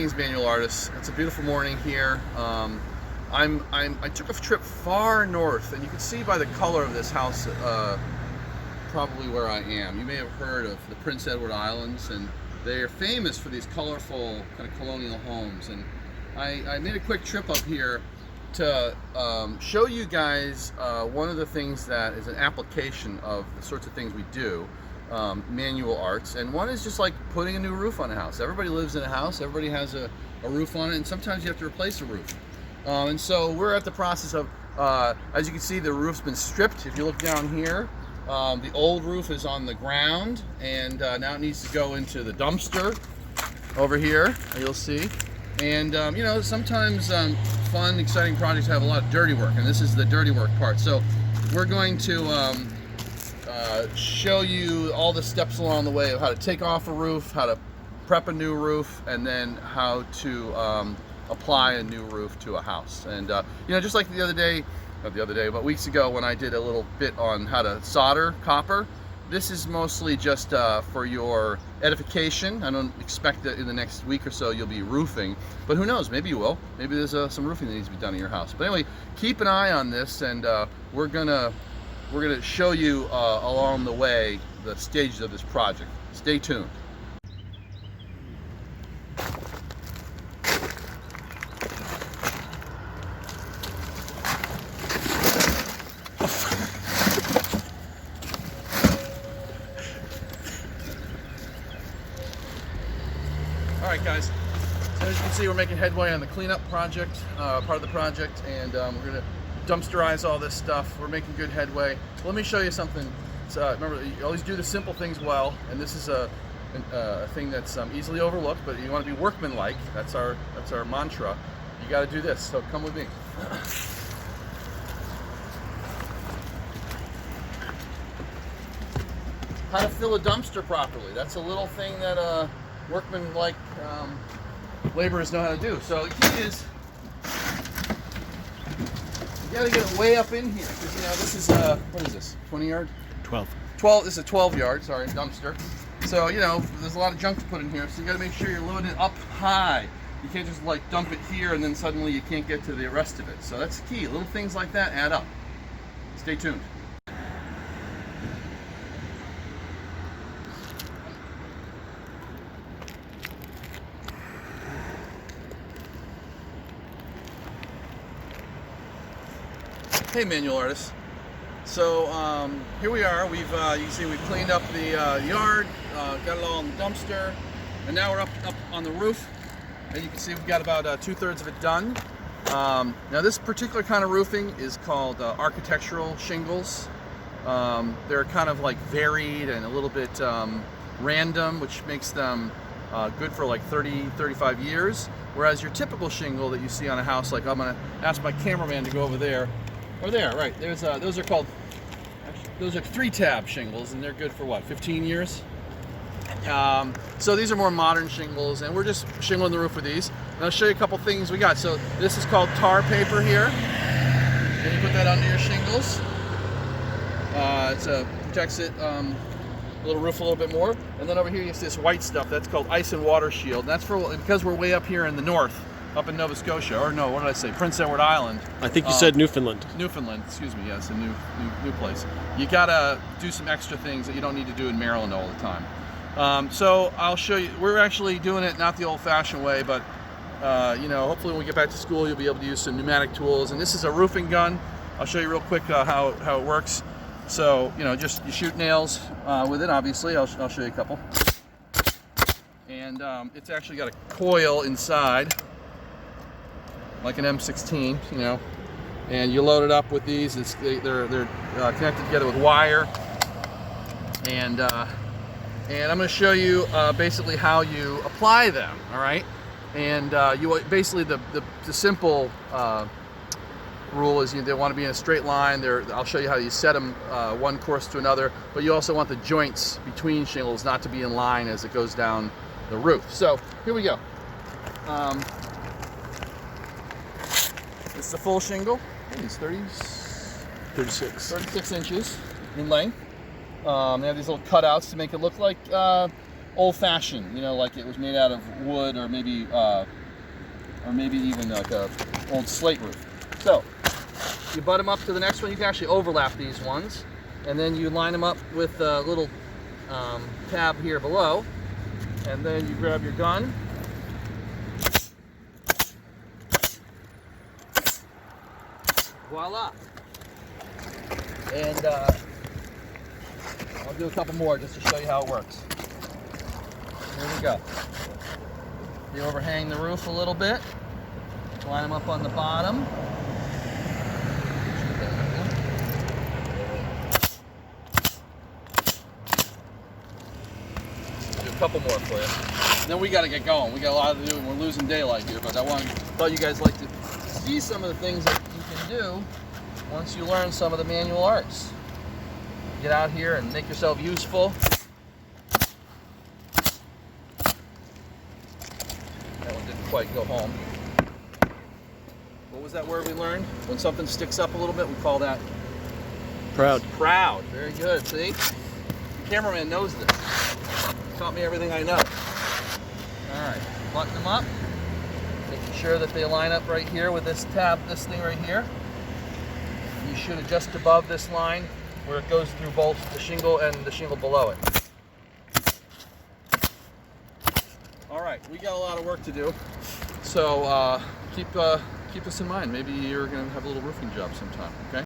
Greetings, manual artists. It's a beautiful morning here. I took a trip far north, and you can see by the color of this house probably where I am. You may have heard of the Prince Edward Islands, and they are famous for these colorful kind of colonial homes. And I made a quick trip up here to show you guys one of the things that is an application of the sorts of things we do. Manual arts, and one is just like putting a new roof on a house. Everybody lives in a house, everybody has a roof on it, and sometimes you have to replace a roof. And so we're at the process of, as you can see, the roof's been stripped. If you look down here, the old roof is on the ground, and now it needs to go into the dumpster over here, you'll see. And you know, sometimes fun, exciting projects have a lot of dirty work, and this is the dirty work part. So we're going to show you all the steps along the way of how to take off a roof, how to prep a new roof, and then how to apply a new roof to a house. And you know, just like the other day, not the other day, but weeks ago when I did a little bit on how to solder copper, this is mostly just for your edification. I don't expect that in the next week or so you'll be roofing, but who knows, maybe you will. Maybe there's some roofing that needs to be done in your house. But anyway, keep an eye on this, and we're gonna show you along the way the stages of this project. Stay tuned. All right, guys. So as you can see, we're making headway on the cleanup project, part of the project, and we're going to dumpsterize all this stuff. We're making good headway. Let me show you something. Remember, you always do the simple things well, and this is a thing that's easily overlooked, but you want to be workmanlike. That's our mantra. You got to do this, so come with me. How to fill a dumpster properly. That's a little thing that workmanlike laborers know how to do. So the key is, you gotta get it way up in here, because you know this is what is this? 20 yard? 12. 12. This is a 12 yard. Sorry, dumpster. So you know there's a lot of junk to put in here. So you gotta make sure you're loading it up high. You can't just like dump it here and then suddenly you can't get to the rest of it. So that's the key. Little things like that add up. Stay tuned. Hey, manual artists. So here we are. We've you can see we've cleaned up the yard, got it all in the dumpster, and now we're up on the roof. And you can see we've got about 2/3 of it done. Now this particular kind of roofing is called architectural shingles. They're kind of like varied and a little bit random, which makes them good for like 30-35 years. Whereas your typical shingle that you see on a house, like I'm gonna ask my cameraman to go over there. Or there, right? There's those are called, those are 3-tab shingles, and they're good for what, 15 years? So these are more modern shingles, and we're just shingling the roof with these. And I'll show you a couple things we got. So this is called tar paper here. And you put that under your shingles. It protects it, little roof a little bit more. And then over here you see this white stuff. That's called ice and water shield. And that's for, because we're way up here in the north. Up in Nova Scotia, or no, what did I say? Prince Edward Island. I think you said Newfoundland. Newfoundland, excuse me. Yes, a new place. You gotta do some extra things that you don't need to do in Maryland all the time. So I'll show you. We're actually doing it not the old-fashioned way, but you know, hopefully when we get back to school, you'll be able to use some pneumatic tools. And this is a roofing gun. I'll show you real quick how it works. So you know, just you shoot nails with it. Obviously, I'll show you a couple. And it's actually got a coil inside, like an M16, you know, and you load it up with these. They're connected together with wire, and I'm going to show you basically how you apply them. All right, and you basically the simple rule is they want to be in a straight line. I'll show you how you set them one course to another, but you also want the joints between shingles not to be in line as it goes down the roof. So here we go. It's the full shingle. I think it's 36 inches in length. They have these little cutouts to make it look like old-fashioned, you know, like it was made out of wood, or maybe even like a old slate roof. So you butt them up to the next one. You can actually overlap these ones, and then you line them up with a little tab here below, and then you grab your gun. Voila! And I'll do a couple more just to show you how it works. Here we go. You overhang the roof a little bit, line them up on the bottom. Do a couple more for you. Then we got to get going. We got a lot to do, and we're losing daylight here. But thought you guys like to see some of the things that you can do once you learn some of the manual arts. Get out here and make yourself useful. That one didn't quite go home. What was that word we learned? When something sticks up a little bit, we call that? Proud. Proud. Very good. See? The cameraman knows this. Taught me everything I know. All right. Button them up. Making sure that they line up right here with this tab, this thing right here. You shoot it just above this line where it goes through both the shingle and the shingle below it. All right, we got a lot of work to do, so keep this in mind. Maybe you're going to have a little roofing job sometime, okay?